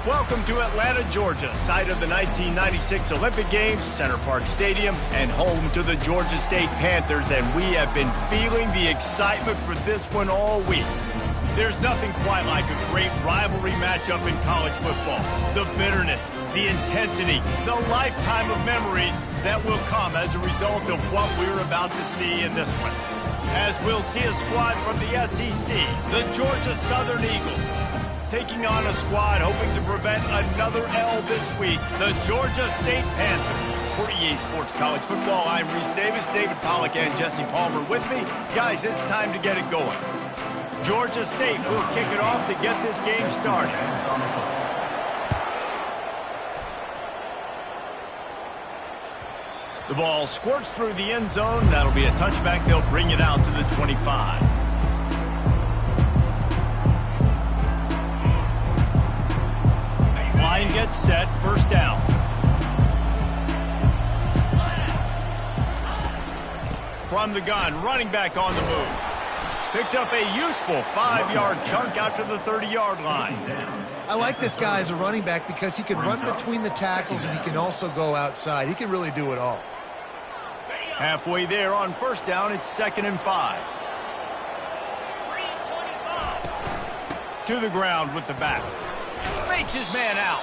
Welcome to Atlanta, Georgia, site of the 1996 Olympic Games, Center Park Stadium, and home to the Georgia State Panthers, and we have been feeling the excitement for this one all week. There's nothing quite like a great rivalry matchup in college football. The bitterness, the intensity, the lifetime of memories that will come as a result of what we're about to see in this one. As we'll see a squad from the SEC, the Georgia Southern Eagles, taking on a squad hoping to prevent another L this week, the Georgia State Panthers. For EA Sports College Football, I'm Reese Davis, David Pollack, and Jesse Palmer with me. Guys, it's time to get it going. Georgia State will kick it off to get this game started. The ball squirts through the end zone. That'll be a touchback. They'll bring it out to the 25. Line gets set, first down. From the gun, running back on the move. Picks up a useful 5-yard chunk out to the 30-yard line. I like this guy as a running back because he can run between the tackles and he can also go outside. He can really do it all. Halfway there on first down, it's 2nd and 5. To the ground with the back. Fakes his man out.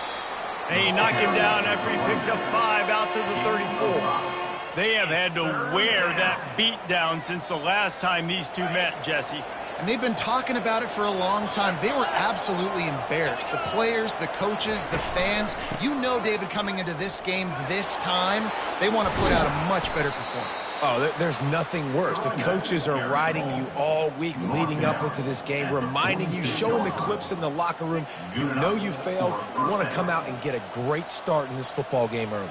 They knock him down after he picks up 5 out to the 34. They have had to wear that beat down since the last time these two met, Jesse. And they've been talking about it for a long time. They were absolutely embarrassed. The players, the coaches, the fans. You know, David, coming into this game this time, they want to put out a much better performance. Oh, there's nothing worse. The coaches are riding you all week leading up into this game, reminding you, showing the clips in the locker room. You know you failed. You want to come out and get a great start in this football game early.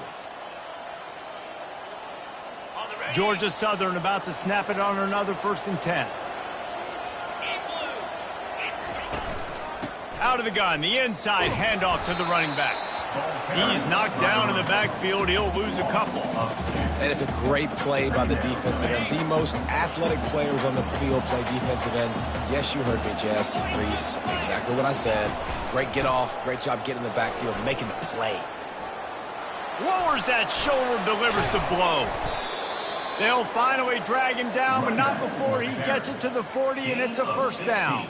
Georgia Southern about to snap it on another 1st and 10. Out of the gun, the inside handoff to the running back. He's knocked down in the backfield. He'll lose a couple. And it's a great play by the defensive end. The most athletic players on the field play defensive end. Yes, you heard me, Jess, Reese. Exactly what I said. Great get off. Great job getting in the backfield, making the play. Lowers that shoulder, delivers the blow. They'll finally drag him down, but not before he gets it to the 40, and it's a first down.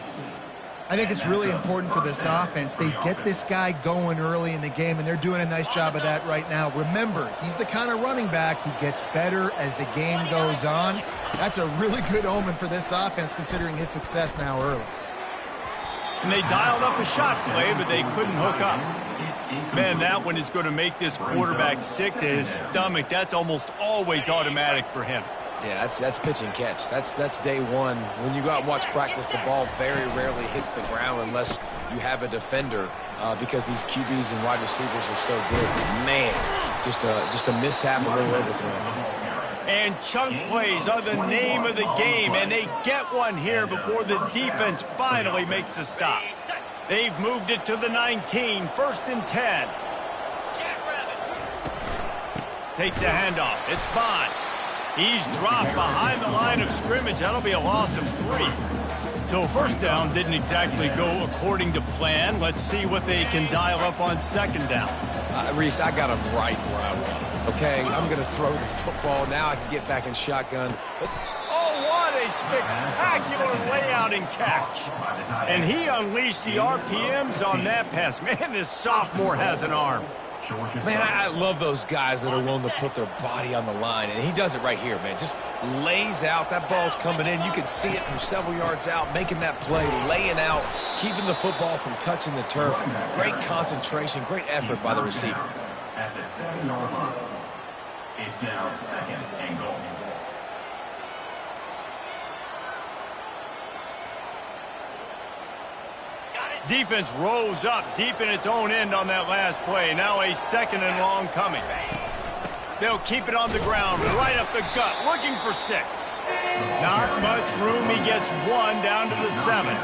I think it's really important for this offense. They get this guy going early in the game, and they're doing a nice job of that right now. Remember, he's the kind of running back who gets better as the game goes on. That's a really good omen for this offense, considering his success now early. And they dialed up a shot play, but they couldn't hook up. Man, that one is going to make this quarterback sick to his stomach. That's almost always automatic for him. Yeah, that's pitch and catch. That's day one. When you go out and watch practice, the ball very rarely hits the ground unless you have a defender because these QBs and wide receivers are so good. Man, just a mishap, a little overthrow. And chunk plays are the name of the game, and they get one here before the defense finally makes a stop. They've moved it to the 19, 1st and 10. Takes the handoff. It's Bond. He's dropped behind the line of scrimmage. That'll be a loss of 3. So first down didn't exactly go according to plan. Let's see what they can dial up on 2nd down. Reese, I got him right where I want. Okay, I'm going to throw the football. Now I can get back in shotgun. Oh, what a spectacular layout and catch. And he unleashed the RPMs on that pass. Man, this sophomore has an arm. Man, I love those guys that are willing to put their body on the line, and he does it right here, man. Just lays out. That ball's coming in. You can see it from several yards out, making that play, laying out, keeping the football from touching the turf. Great concentration, great effort by the receiver. At the 7-yard line, it's now 2nd and goal. Defense rose up deep in its own end on that last play. Now a 2nd and long coming. They'll keep it on the ground, right up the gut, looking for 6. Not much room. He gets 1 down to the 7.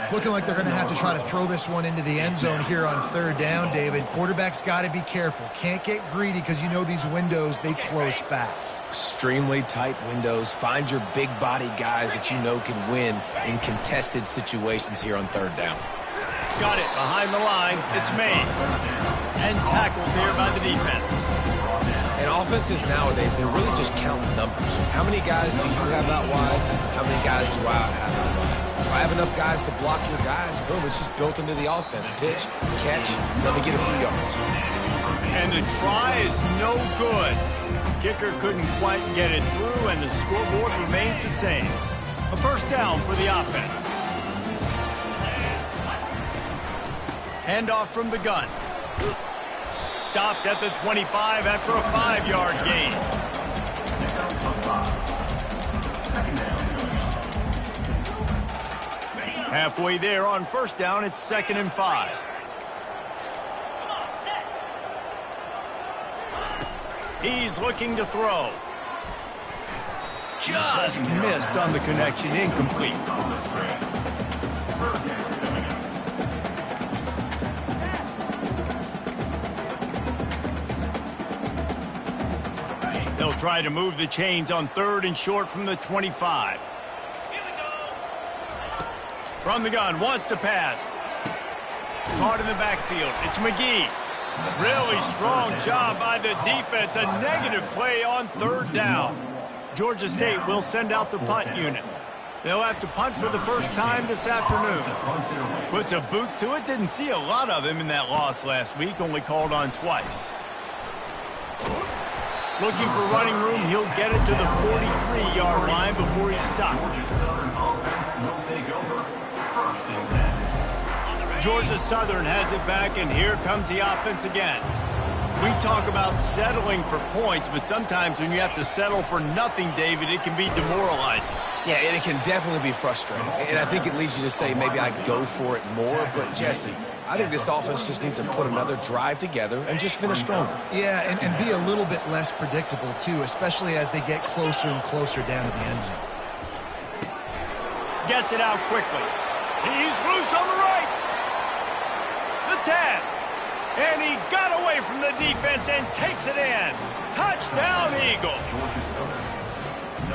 It's looking like they're going to have to try to throw this one into the end zone here on 3rd down, David. Quarterback's got to be careful. Can't get greedy because you know these windows, they close fast. Extremely tight windows. Find your big body guys that you know can win in contested situations here on 3rd down. got it behind the line. It's Mays. And tackled there by the defense. And offenses nowadays, they're really just counting numbers. How many guys do you have out wide? How many guys do I have out wide? If I have enough guys to block your guys, boom, it's just built into the offense. Pitch, catch, let me get a few yards. And the try is no good. Kicker couldn't quite get it through, and the scoreboard remains the same. A first down for the offense. Handoff from the gun. Stopped at the 25 after a 5-yard gain. Halfway there on first down, it's 2nd and 5. He's looking to throw. Just missed on the connection, incomplete. They'll try to move the chains on 3rd and short from the 25. From the gun, wants to pass. Caught in the backfield. It's McGee. Really strong job by the defense. A negative play on 3rd down. Georgia State will send out the punt unit. They'll have to punt for the first time this afternoon. Puts a boot to it. Didn't see a lot of him in that loss last week. Only called on twice. Looking for running room. He'll get it to the 43-yard line before he's stopped. Georgia Southern has it back, and here comes the offense again. We talk about settling for points, but sometimes when you have to settle for nothing, David, it can be demoralizing. Yeah, and it can definitely be frustrating. And I think it leads you to say maybe I go for it more. But, Jesse, I think this offense just needs to put another drive together and just finish stronger. Yeah, and be a little bit less predictable, too, especially as they get closer and closer down to the end zone. Gets it out quickly. He's loose on the right. The 10. And he got away from the defense and takes it in. Touchdown, Eagles.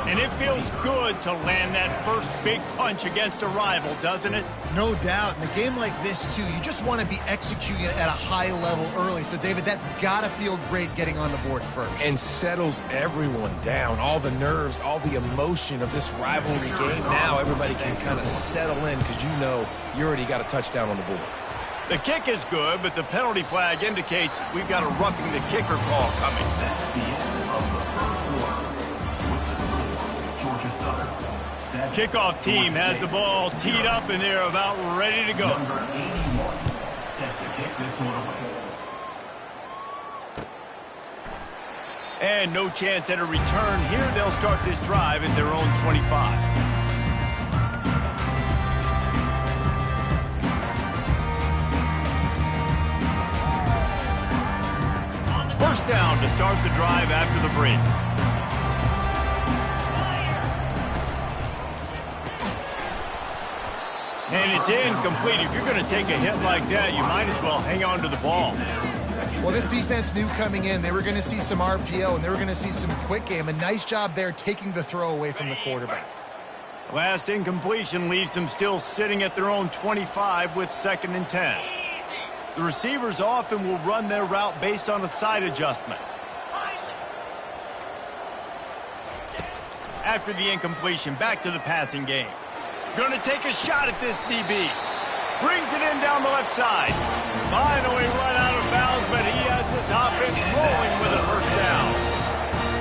And it feels good to land that first big punch against a rival, doesn't it? No doubt. In a game like this, too, you just want to be executing it at a high level early. So, David, that's got to feel great getting on the board first. And settles everyone down. All the nerves, all the emotion of this rivalry game. Now everybody can kind of settle in because you know you already got a touchdown on the board. The kick is good, but the penalty flag indicates we've got a roughing the kicker call coming. That's the end of the first quarter. With the score, Georgia Southern. Kickoff team has the ball teed up, and they're about ready to go. Number 81 set to kick this one away. And no chance at a return here. They'll start this drive at their own 25. First down to start the drive after the break. And it's incomplete. If you're going to take a hit like that, you might as well hang on to the ball. Well, this defense knew coming in they were going to see some RPO and they were going to see some quick game. A nice job there taking the throw away from the quarterback. Last incompletion leaves them still sitting at their own 25 with 2nd and 10. The receivers often will run their route based on a side adjustment. After the incompletion, back to the passing game. Going to take a shot at this DB. Brings it in down the left side. Finally run out of bounds, but he has this offense rolling with a first down.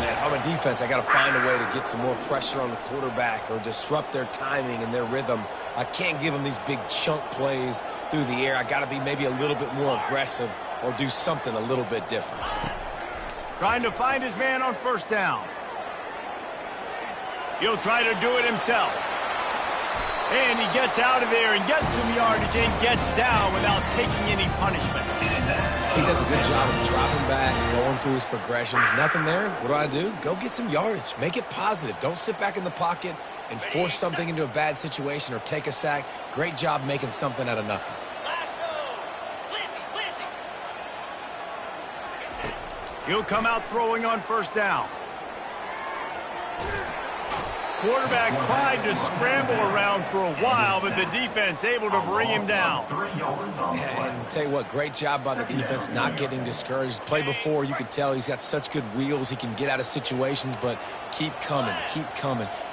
Man, if I'm a defense, I got to find a way to get some more pressure on the quarterback or disrupt their timing and their rhythm. I can't give them these big chunk plays through the air. I got to be maybe a little bit more aggressive or do something a little bit different. Trying to find his man on first down. He'll try to do it himself. And he gets out of there and gets some yardage and gets down without taking any punishment. He does a good job of dropping back, going through his progressions. Nothing there. What do? Go get some yardage. Make it positive. Don't sit back in the pocket and force something into a bad situation or take a sack. Great job making something out of nothing. He'll come out throwing on first down. Quarterback tried to scramble around for a while, but the defense able to bring him down. Yeah, and tell you what, great job by the defense, not getting discouraged. Play before, you could tell he's got such good wheels. He can get out of situations, but keep coming,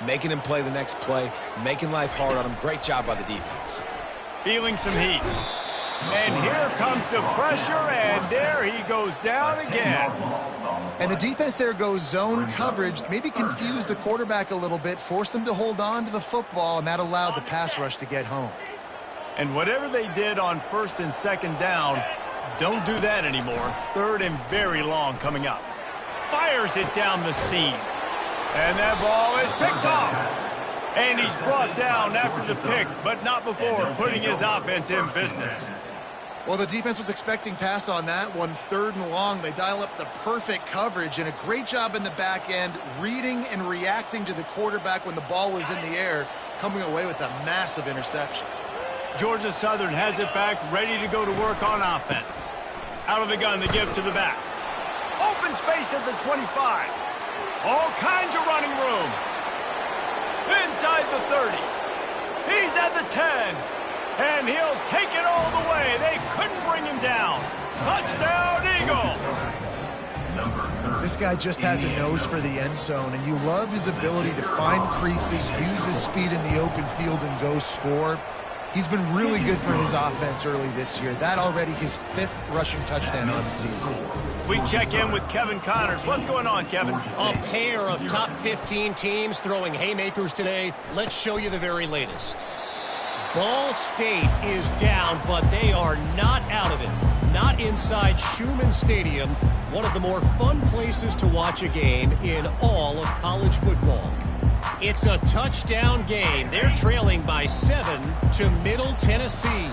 making him play the next play, making life hard on him. Great job by the defense. Feeling some heat. And here comes the pressure, and there he goes down again. And the defense there goes zone coverage, maybe confused the quarterback a little bit, forced him to hold on to the football, and that allowed the pass rush to get home. And whatever they did on first and second down, don't do that anymore. Third and very long coming up. Fires it down the seam. And that ball is picked off. And he's brought down after the pick, but not before putting his offense in business. Well, the defense was expecting pass on that one. Third and long, they dial up the perfect coverage and a great job in the back end, reading and reacting to the quarterback when the ball was in the air, coming away with a massive interception. Georgia Southern has it back, ready to go to work on offense. Out of the gun to give to the back. Open space at the 25. All kinds of running room. Inside the 30. He's at the 10. And he'll take it all the way. They couldn't bring him down. Touchdown, Eagles. This guy just has a nose for the end zone, and you love his ability to find creases, use his speed in the open field, and go score. He's been really good for his offense early this year. That already his 5th rushing touchdown on the season. We check in with Kevin Connors. What's going on, Kevin? A pair of top 15 teams throwing haymakers today. Let's show you the very latest. Ball State is down, but they are not out of it. Not inside Schumann Stadium, one of the more fun places to watch a game in all of college football. It's a touchdown game. They're trailing by 7 to Middle Tennessee.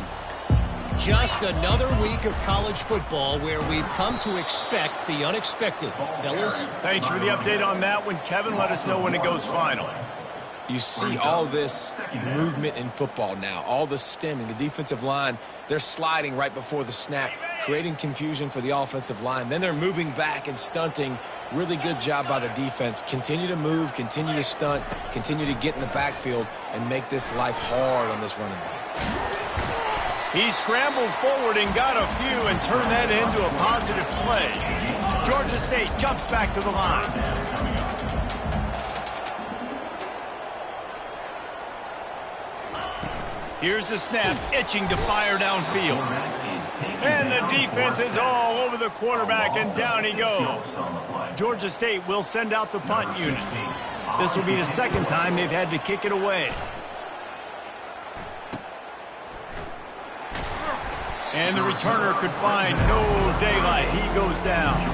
Just another week of college football where we've come to expect the unexpected. Fellas? Thanks for the update on that one, Kevin. Let us know when it goes final. You see all this movement in football now, all the stemming, the defensive line, they're sliding right before the snap, creating confusion for the offensive line. Then they're moving back and stunting. Really good job by the defense. Continue to move, continue to stunt, continue to get in the backfield and make this life hard on this running back. He scrambled forward and got a few and turned that into a positive play. Georgia State jumps back to the line. Here's the snap, itching to fire downfield. And the defense is all over the quarterback, and down he goes. Georgia State will send out the punt unit. This will be the second time they've had to kick it away. And the returner could find no daylight. He goes down.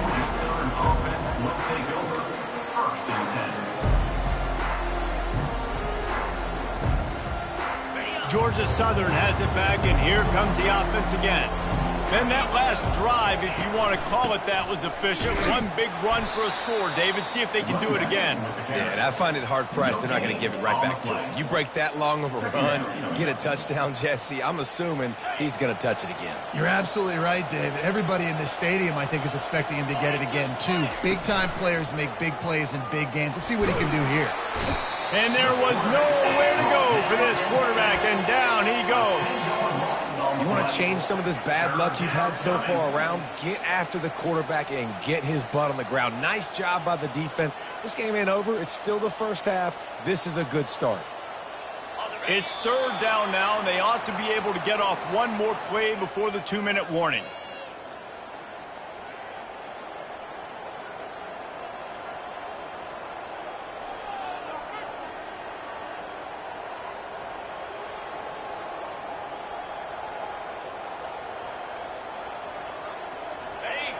Georgia Southern has it back, and here comes the offense again. Then that last drive, if you want to call it that, was efficient. One big run for a score. David, see if they can do it again. Yeah, and I find it hard-pressed. They're not going to give it right back to him. You break that long of a run, get a touchdown, Jesse, I'm assuming he's going to touch it again. You're absolutely right, David. Everybody in this stadium, I think, is expecting him to get it again, too. Big-time players make big plays in big games. Let's see what he can do here. And there was nowhere to go for this quarterback, and down he goes. You want to change some of this bad luck you've had so far around? Get after the quarterback and get his butt on the ground. Nice job by the defense. This game ain't over. It's still the first half. This is a good start. It's third down now, and they ought to be able to get off one more play before the 2-minute warning.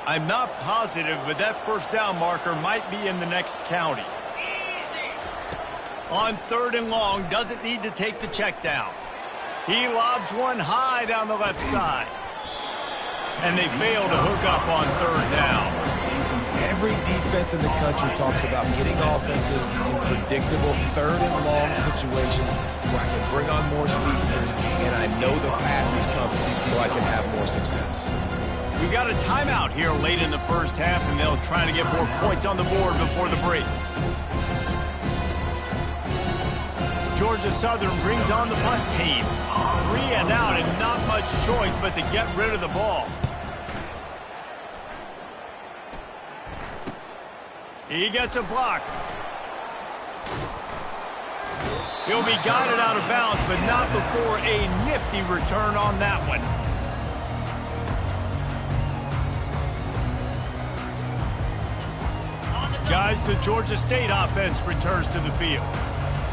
I'm not positive, but that first down marker might be in the next county. On third and long, doesn't need to take the check down. He lobs one high down the left side. And they fail to hook up on third down. Every defense in the country talks about getting offenses in predictable third and long situations where I can bring on more speedsters and I know the pass is coming so I can have more success. We got a timeout here late in the first half, and they'll try to get more points on the board before the break. Georgia Southern brings on the punt team. 3 and out and not much choice but to get rid of the ball. He gets a block. He'll be guided out of bounds, but not before a nifty return on that one. Guys, the Georgia State offense returns to the field.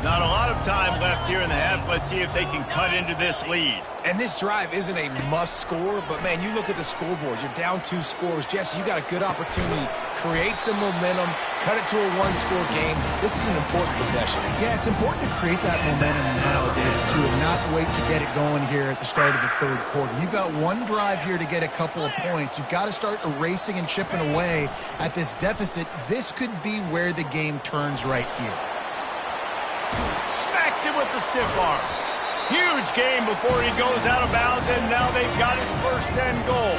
Not a lot of time left here in the half. Let's see if they can cut into this lead. And this drive isn't a must score, but, man, you look at the scoreboard. You're down 2 scores. Jesse, you got a good opportunity. Create some momentum. Cut it to a 1-score game. This is an important possession. Yeah, it's important to create that momentum now, David, too, and not wait to get it going here at the start of the 3rd quarter. You've got 1 drive here to get a couple of points. You've got to start erasing and chipping away at this deficit. This could be where the game turns right here. Smacks him with the stiff arm. Huge game before he goes out of bounds, and now they've got it 1st and goal.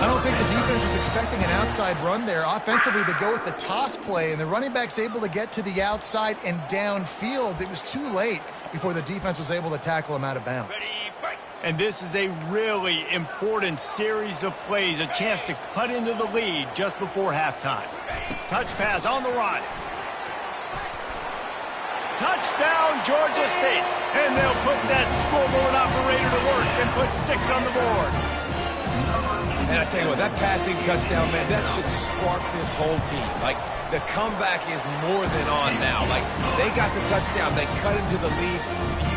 I don't think the defense was expecting an outside run there. Offensively, they go with the toss play, and the running back's able to get to the outside and downfield. It was too late before the defense was able to tackle him out of bounds. And this is a really important series of plays, a chance to cut into the lead just before halftime. Touch pass on the run. Touchdown, Georgia State. And they'll put that scoreboard operator to work and put 6 on the board. And I tell you what, that passing touchdown, man, that should spark this whole team. Like, the comeback is more than on now. Like, they got the touchdown. They cut into the lead.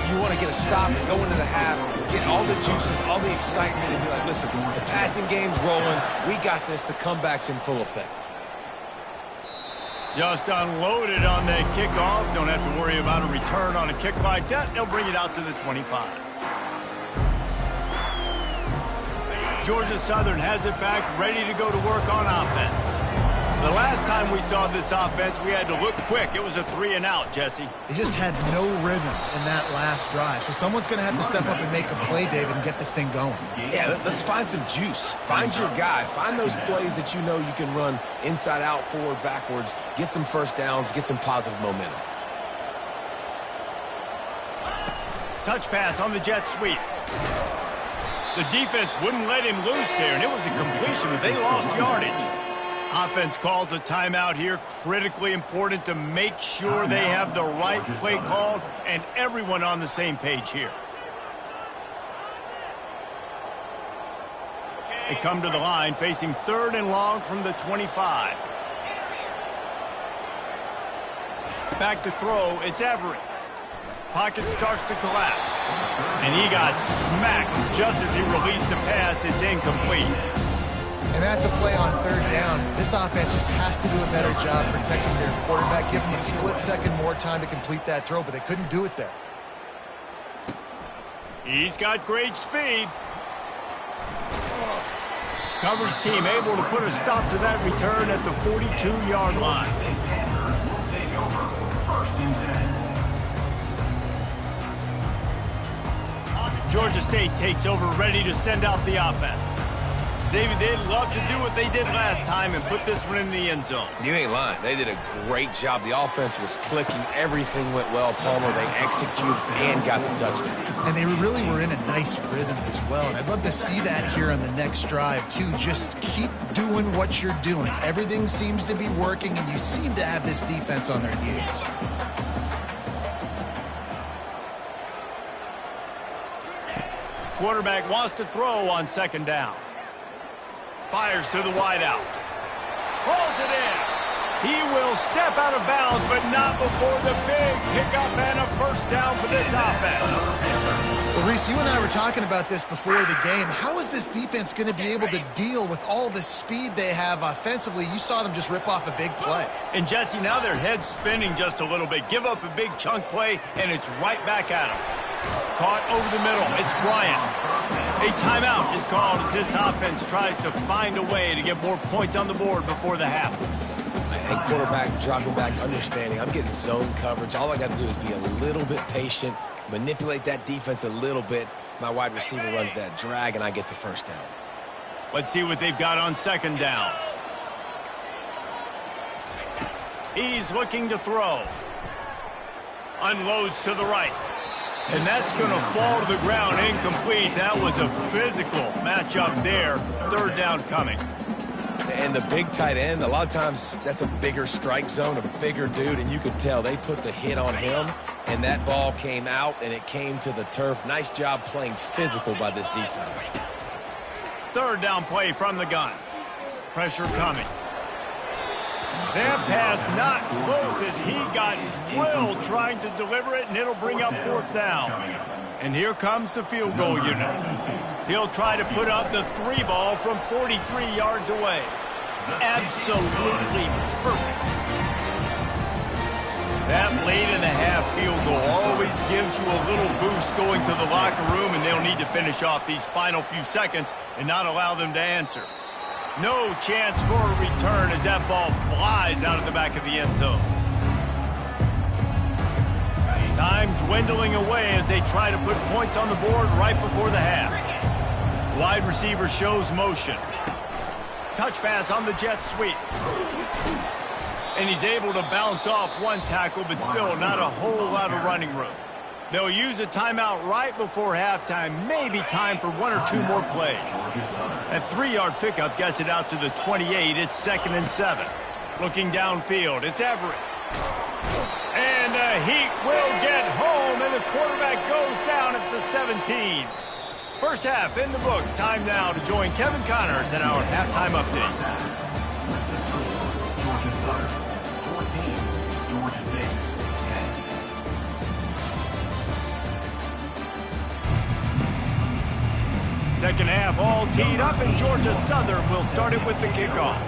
You want to get a stop and go into the half, get all the juices, all the excitement, and be like, listen, the passing game's rolling. We got this. The comeback's in full effect. Just unloaded on that kickoff. Don't have to worry about a return on a kick like that. They'll bring it out to the 25. Georgia Southern has it back, ready to go to work on offense. The last time we saw this offense, we had to look quick. It was a 3 and out, Jesse. They just had no rhythm in that last drive. So someone's going to have to step up and make a play, David, and get this thing going. Yeah, let's find some juice. Find your guy. Find those plays that you know you can run inside out, forward, backwards. Get some first downs. Get some positive momentum. Touch pass on the jet sweep. The defense wouldn't let him loose there, and it was a completion, but they lost yardage. Offense calls a timeout here. Critically important to make sure they have the right play called and everyone on the same page here. They come to the line facing 3rd and long from the 25. Back to throw. It's Everett. Pocket starts to collapse. And he got smacked just as he released the pass. It's incomplete. And that's a play on 3rd down. This offense just has to do a better job protecting their quarterback. Give them a split second more time to complete that throw, but they couldn't do it there. He's got great speed. Coverage team able to put a stop to that return at the 42-yard line. Georgia State takes over, ready to send out the offense. David, they'd love to do what they did last time and put this one in the end zone. You ain't lying. They did a great job. The offense was clicking. Everything went well. Palmer, they executed and got the touchdown. And they really were in a nice rhythm as well. And I'd love to see that here on the next drive, too. Just keep doing what you're doing. Everything seems to be working, and you seem to have this defense on their heels. Quarterback wants to throw on 2nd down. Fires to the wideout. Pulls it in. He will step out of bounds, but not before the big pickup and a 1st down for this offense. Well, Reese, you and I were talking about this before the game. How is this defense going to be able to deal with all the speed they have offensively? You saw them just rip off a big play. And, Jesse, now their head's spinning just a little bit. Give up a big chunk play, and it's right back at them. Caught over the middle. It's Bryant. A timeout is called as this offense tries to find a way to get more points on the board before the half. And quarterback dropping back, understanding. I'm getting zone coverage. All I got to do is be a little bit patient, manipulate that defense a little bit. My wide receiver runs that drag, and I get the 1st down. Let's see what they've got on 2nd down. He's looking to throw. Unloads to the right. And that's going to fall to the ground incomplete. That was a physical matchup there. Third down coming. And the big tight end, a lot of times that's a bigger strike zone, a bigger dude, and you could tell they put the hit on him, and that ball came out, and it came to the turf. Nice job playing physical by this defense. Third down play from the gun. Pressure coming. That pass not close as he got drilled trying to deliver it, and it'll bring up fourth down. And here comes the field goal unit. He'll try to put up the 3 ball from 43 yards away. Absolutely perfect. That late in the half field goal always gives you a little boost going to the locker room, and they'll need to finish off these final few seconds and not allow them to answer. No chance for a return as that ball flies out of the back of the end zone. Time dwindling away as they try to put points on the board right before the half. Wide receiver shows motion. Touch pass on the jet sweep. And he's able to bounce off one tackle, but still not a whole lot of running room. They'll use a timeout right before halftime. Maybe time for 1 or 2 more plays. That 3-yard pickup gets it out to the 28. It's 2nd and 7. Looking downfield, it's Everett. And the Heat will get home, and the quarterback goes down at the 17. First half in the books. Time now to join Kevin Connors in our halftime update. Georgia Southern, 14. Georgia State, 10. Second half all teed up, and Georgia Southern will start it with the kickoff.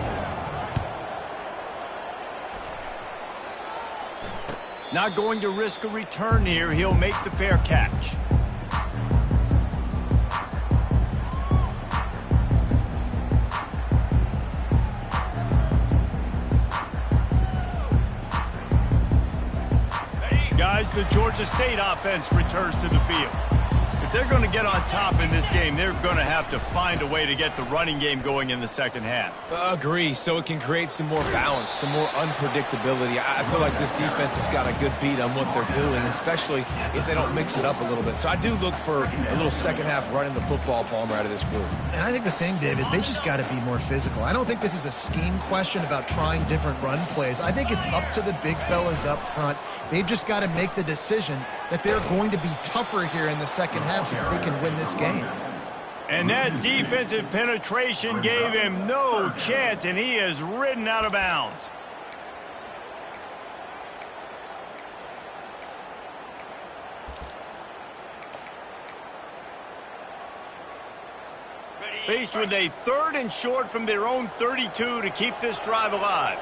Not going to risk a return here. He'll make the fair catch. Guys, the Georgia State offense returns to the field. If they're going to get on top in this game, they're going to have to find a way to get the running game going in the second half. Agree, so it can create some more balance, some more unpredictability. I feel like this defense has got a good beat on what they're doing, especially if they don't mix it up a little bit. So I do look for a little second half running the football, Palmer, out of this group. And I think the thing, Dave, is they just got to be more physical. I don't think this is a scheme question about trying different run plays. I think it's up to the big fellas up front. They've just got to make the decision that they're going to be tougher here in the second half so that they can win this game. And that defensive penetration gave him no chance, and he is ridden out of bounds. Faced with a 3rd and short from their own 32 to keep this drive alive.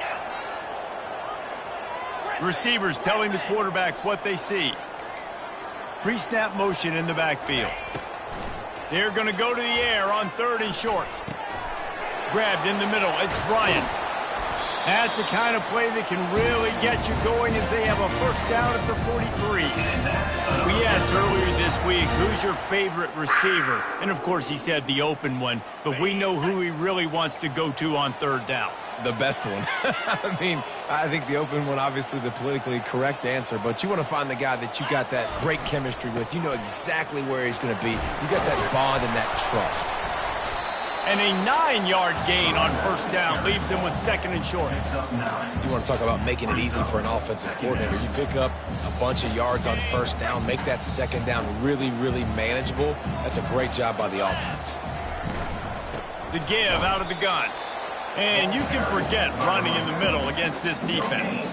Receivers telling the quarterback what they see. Pre-snap motion in the backfield. They're going to go to the air on 3rd and short. Grabbed in the middle. It's Bryant. That's the kind of play that can really get you going as they have a first down at the 43. We asked earlier this week, who's your favorite receiver? And, of course, he said the open one. But we know who he really wants to go to on 3rd down. The best one. I mean, I think the open one, obviously the politically correct answer, but you want to find the guy that you got that great chemistry with. You know exactly where he's going to be. You got that bond and that trust. And a 9-yard gain on first down leaves them with 2nd and short. You want to talk about making it easy for an offensive coordinator. You pick up a bunch of yards on first down, make that 2nd down really, really manageable. That's a great job by the offense. The give out of the gun. And you can forget running in the middle against this defense.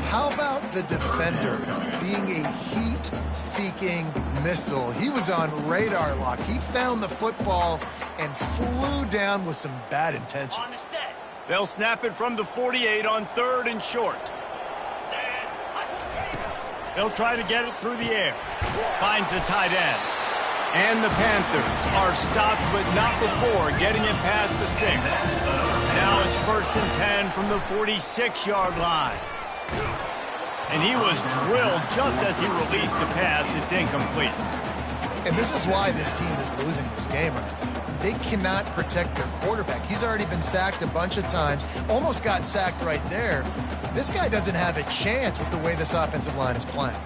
How about the defender being a heat-seeking missile? He was on radar lock. He found the football and flew down with some bad intentions. They'll snap it from the 48 on 3rd and short. They'll try to get it through the air. Finds the tight end. And the Panthers are stopped, but not before getting it past the sticks. Now it's 1st and 10 from the 46-yard line. And he was drilled just as he released the pass. It's incomplete. And this is why this team is losing this game. they cannot protect their quarterback. He's already been sacked a bunch of times, almost got sacked right there. This guy doesn't have a chance with the way this offensive line is playing.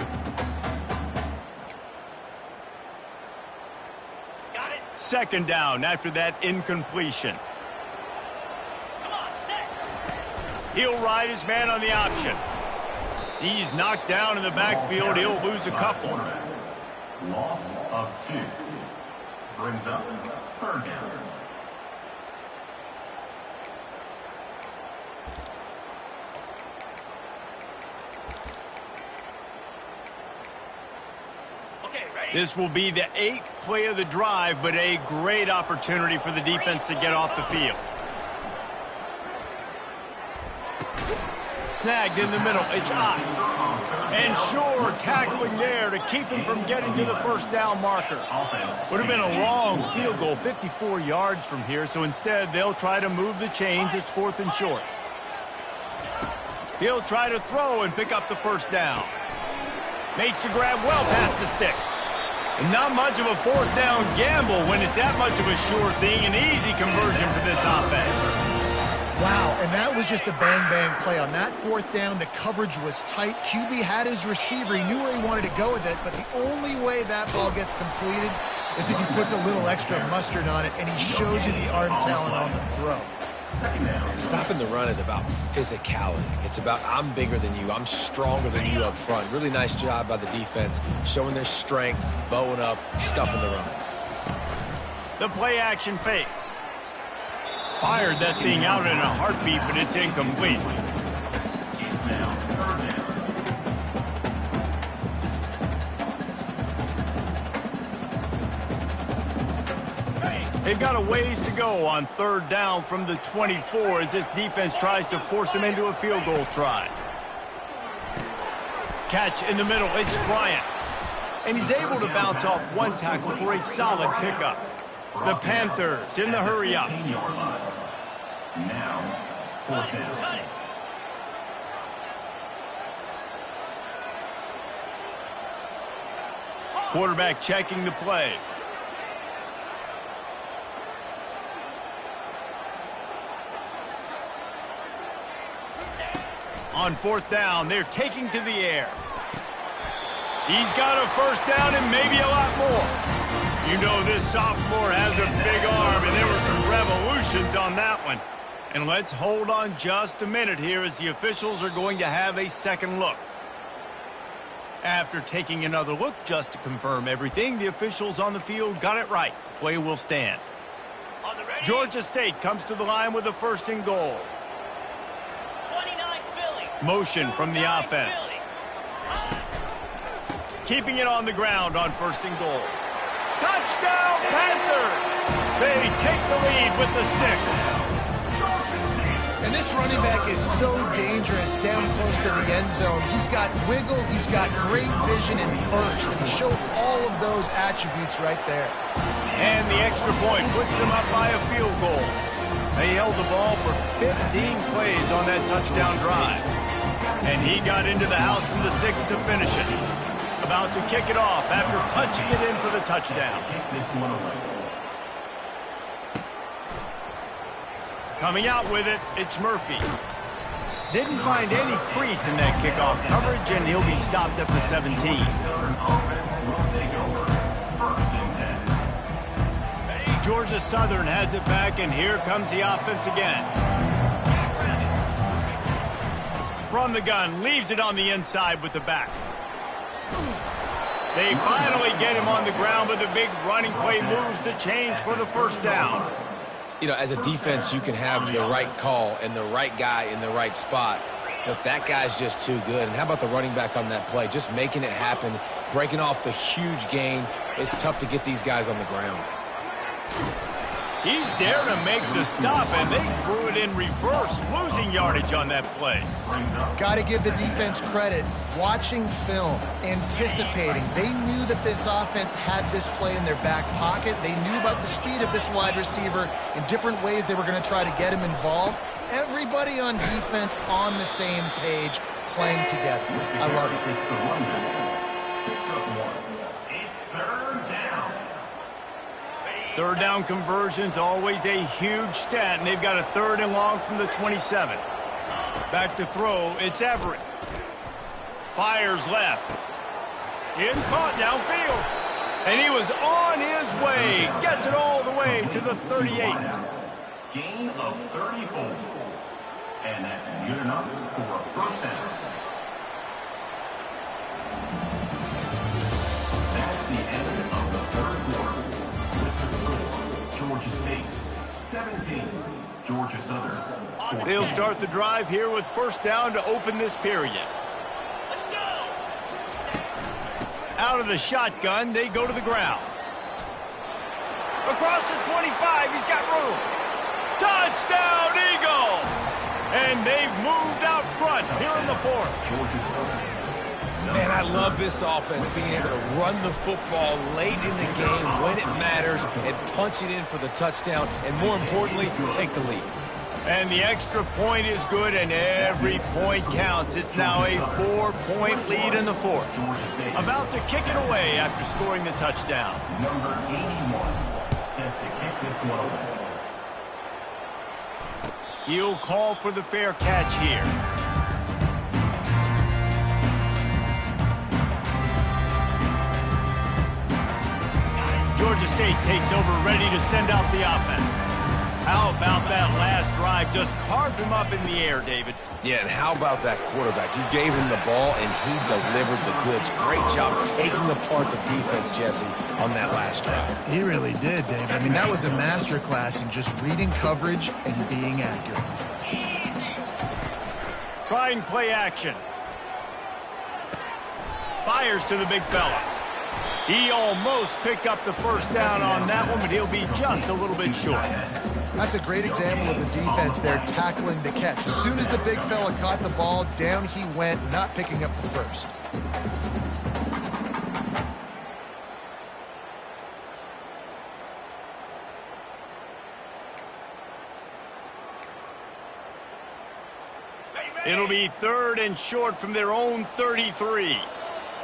Second down after that incompletion. He'll ride his man on the option. He's knocked down in the backfield. He'll lose a couple. Loss of 2. Brings up third down. This will be the 8th play of the drive, but a great opportunity for the defense to get off the field. Snagged in the middle. It's Ncaa. And sure, tackling there to keep him from getting to the first down marker. Would have been a long field goal, 54 yards from here, so instead they'll try to move the chains. It's 4th and short. He'll try to throw and pick up the first down. Makes the grab well past the sticks. And not much of a 4th down gamble when it's that much of a sure thing. An easy conversion for this offense. Wow, and that was just a bang-bang play. On that 4th down, the coverage was tight. QB had his receiver. He knew where he wanted to go with it, but the only way that ball gets completed is if he puts a little extra mustard on it, and he shows you the arm talent on the throw. Stopping the run is about physicality. It's about I'm bigger than you. I'm stronger than you up front. Really nice job by the defense, showing their strength, bowing up, stuffing the run. The play action fake. Fired that thing out in a heartbeat, but it's incomplete. It's now third down. They've got a ways to go on 3rd down from the 24 as this defense tries to force them into a field goal try. Catch in the middle, it's Bryant. And he's able to bounce off one tackle for a solid pickup. The Panthers in the hurry-up. Now, 4th down. Quarterback checking the play. On 4th down, they're taking to the air. He's got a first down and maybe a lot more. You know this sophomore has a big arm, and there were some revolutions on that one. And let's hold on just a minute here as the officials are going to have a second look. After taking another look just to confirm everything, the officials on the field got it right. The play will stand. Georgia State comes to the line with a 1st and goal. Motion from the offense. Keeping it on the ground on 1st and goal. Touchdown, Panthers! They take the lead with the 6. And this running back is so dangerous down close to the end zone. He's got wiggle, he's got great vision and burst, and he showed all of those attributes right there. And the extra point puts them up by a field goal. They held the ball for 15 plays on that touchdown drive. And he got into the house from the 6 to finish it. About to kick it off after punching it in for the touchdown. Coming out with it, it's Murphy. Didn't find any crease in that kickoff coverage, and he'll be stopped at the 17. Georgia Southern has it back, and here comes the offense again. From the gun, leaves it on the inside with the back. They finally get him on the ground, but the big running play moves the chains for the first down. You know, as a defense, you can have the right call and the right guy in the right spot, but that guy's just too good. And how about the running back on that play? Just making it happen, breaking off the huge gain. It's tough to get these guys on the ground. He's there to make the stop, and they threw it in reverse, losing yardage on that play. Got to give the defense credit. Watching film, anticipating. They knew that this offense had this play in their back pocket. They knew about the speed of this wide receiver in different ways they were going to try to get him involved. Everybody on defense on the same page, playing together. I love it. It's 3rd down. Third down conversion's always a huge stat, and they've got a 3rd and long from the 27. Back to throw, it's Everett. Fires left. It's caught downfield. And he was on his way. Gets it all the way to the 38. Gain of 34. And that's good enough for a first down. That's the end of the 3rd quarter. With the score, Georgia State 17, Georgia Southern 14. They'll start the drive here with first down to open this period. Out of the shotgun, they go to the ground. Across the 25, he's got room. Touchdown, Eagles! And they've moved out front here in the 4th. Man, I love this offense being able to run the football late in the game when it matters and punch it in for the touchdown, and more importantly, take the lead. And the extra point is good, and every point counts. It's now a 4-point lead in the 4th. About to kick it away after scoring the touchdown. Number 81 set to kick this one away. He'll call for the fair catch here. Georgia State takes over, ready to send out the offense. How about that last drive? Just carved him up in the air, David. Yeah, and how about that quarterback? You gave him the ball, and he delivered the goods. Great job taking apart the defense, Jesse, on that last drive. He really did, David. I mean, that was a masterclass in just reading coverage and being accurate. Trying play action. Fires to the big fella. He almost picked up the first down on that one, but he'll be just a little bit short. That's a great example of the defense there tackling the catch. As soon as the big fella caught the ball, down he went, not picking up the first. It'll be 3rd and short from their own 33.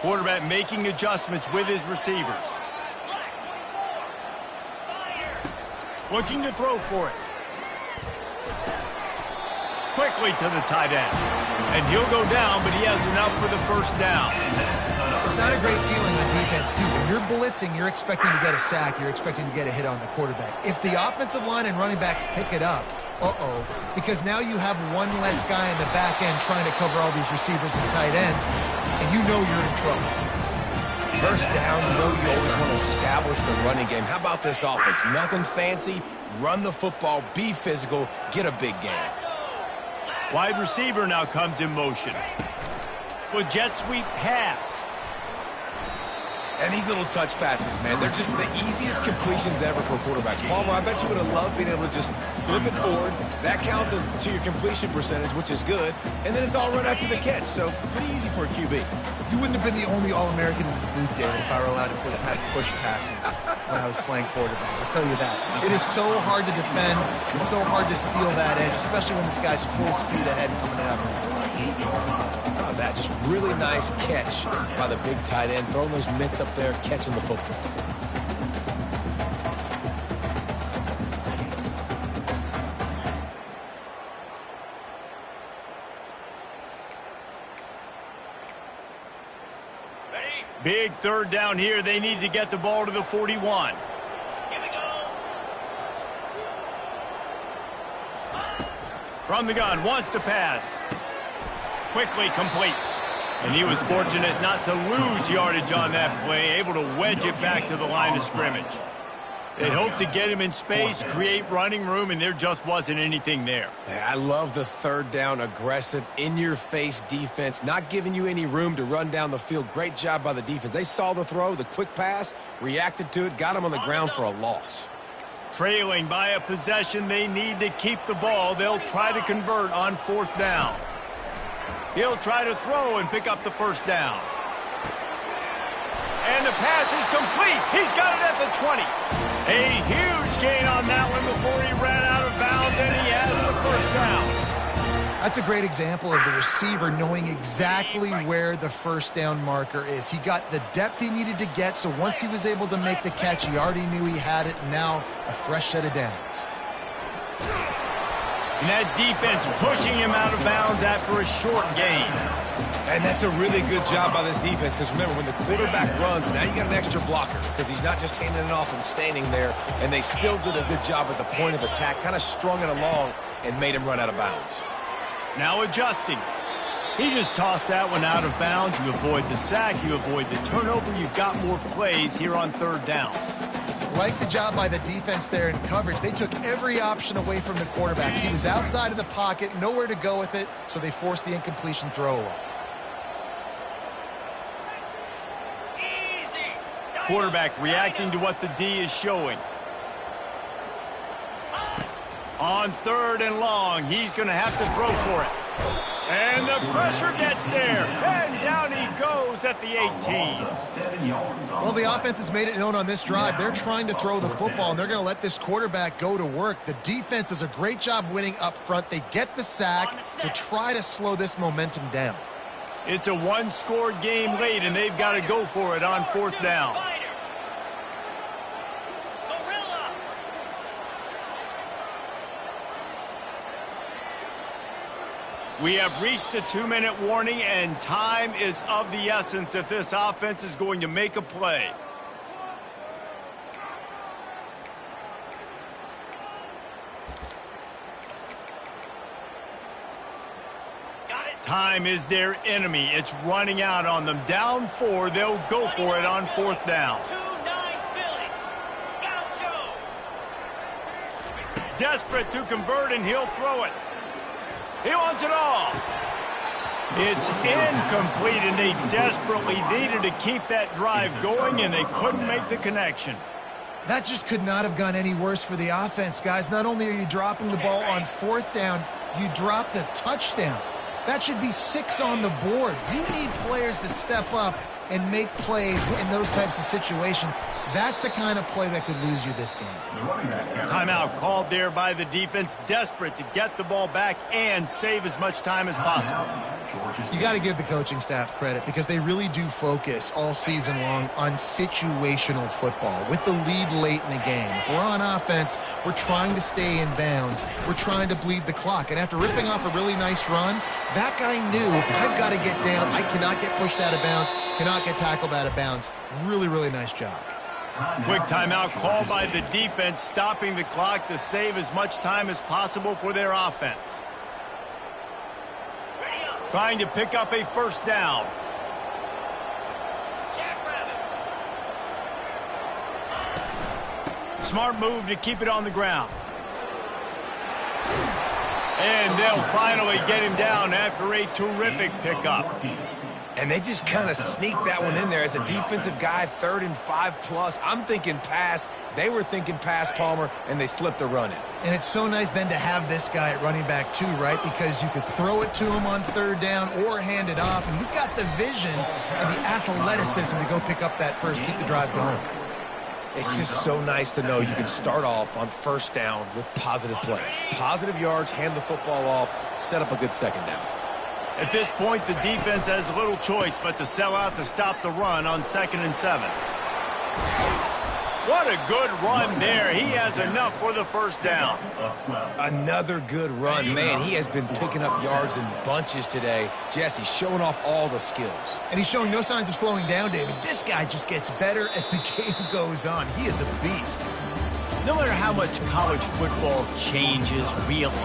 Quarterback making adjustments with his receivers. Looking to throw for it. Quickly to the tight end. And he'll go down, but he has enough for the first down. It's not a great feeling on defense, too. When you're blitzing, you're expecting to get a sack. You're expecting to get a hit on the quarterback. If the offensive line and running backs pick it up, because now you have one less guy in the back end trying to cover all these receivers and tight ends, and you know you're in trouble. First down, you know you always want to establish the running game. How about this offense? Nothing fancy. Run the football, be physical, get a big gain. Wide receiver now comes in motion. With jet sweep pass. And these little touch passes, man, they're just the easiest completions ever for quarterbacks. Palmer, I bet you would have loved being able to just flip it forward. That counts as to your completion percentage, which is good. And then it's all run after the catch, so pretty easy for a QB. You wouldn't have been the only All-American in this booth, David, if I were allowed to have push passes when I was playing quarterback. I'll tell you that. It is so hard to defend. It's so hard to seal that edge, especially when this guy's full speed ahead coming out of the inside. That just really nice catch by the big tight end, throwing those mitts up there, catching the football. Big 3rd down here. They need to get the ball to the 41. From the gun, wants to pass. Quickly complete. And he was fortunate not to lose yardage on that play, able to wedge it back to the line of scrimmage. They'd hoped to get him in space, create running room, and there just wasn't anything there. I love the 3rd down, aggressive, in-your-face defense, not giving you any room to run down the field. Great job by the defense. They saw the throw, the quick pass, reacted to it, got him on the ground for a loss. Trailing by a possession, they need to keep the ball. They'll try to convert on 4th down. He'll try to throw and pick up the first down. And the pass is complete. He's got it at the 20. A huge gain on that one before he ran out of bounds, and he has the first down. That's a great example of the receiver knowing exactly where the first down marker is. He got the depth he needed to get, so once he was able to make the catch, he already knew he had it, and now a fresh set of downs. And that defense pushing him out of bounds after a short gain. And that's a really good job by this defense, because remember, when the quarterback runs, now you got an extra blocker, because he's not just handing it off and standing there, and they still did a good job at the point of attack, kind of strung it along and made him run out of bounds. Now adjusting. He just tossed that one out of bounds. You avoid the sack, you avoid the turnover. You've got more plays here on third down. Like the job by the defense there in coverage. They took every option away from the quarterback. He was outside of the pocket, nowhere to go with it, so they forced the incompletion throw away. Quarterback reacting to what the D is showing. On third and long, he's going to have to throw for it. And the pressure gets there. And down he goes at the 18. Well, the offense has made it known on this drive. They're trying to throw the football, and they're going to let this quarterback go to work. The defense does a great job winning up front. They get the sack to try to slow this momentum down. It's a one-score game late, and they've got to go for it on fourth down. We have reached the 2-minute warning, and time is of the essence if this offense is going to make a play. Time is their enemy. It's running out on them. Down 4, they'll go for it on fourth down. Desperate to convert, and he'll throw it. He wants it all. It's incomplete, and they desperately needed to keep that drive going, and they couldn't make the connection. That just could not have gone any worse for the offense, guys. Not only are you dropping the ball on fourth down, you dropped a touchdown. That should be 6 on the board. You need players to step up and make plays in those types of situations. That's the kind of play that could lose you this game. Timeout called there by the defense, desperate to get the ball back and save as much time as possible. You got to give the coaching staff credit because they really do focus all season long on situational football. With the lead late in the game, if we're on offense, we're trying to stay in bounds. We're trying to bleed the clock. And after ripping off a really nice run, that guy knew, I've got to get down. I cannot get pushed out of bounds, cannot get tackled out of bounds. Really, really nice job. Quick timeout called by the defense, stopping the clock to save as much time as possible for their offense. Trying to pick up a first down. Smart move to keep it on the ground. And they'll finally get him down after a terrific pickup. And they just kind of sneaked that one in there as a defensive guy, 3rd and 5+. I'm thinking pass. They were thinking pass, Palmer, and they slipped the run in. And it's so nice then to have this guy at running back too, right? Because you could throw it to him on third down or hand it off. And he's got the vision and the athleticism to go pick up that first, keep the drive going. It's just so nice to know you can start off on first down with positive plays. Positive yards, hand the football off, set up a good second down. At this point, the defense has little choice but to sell out to stop the run on 2nd and 7. What a good run there. He has enough for the first down. Another good run. Man, he has been picking up yards in bunches today. Jesse showing off all the skills. And he's showing no signs of slowing down, David. This guy just gets better as the game goes on. He is a beast. No matter how much college football changes, real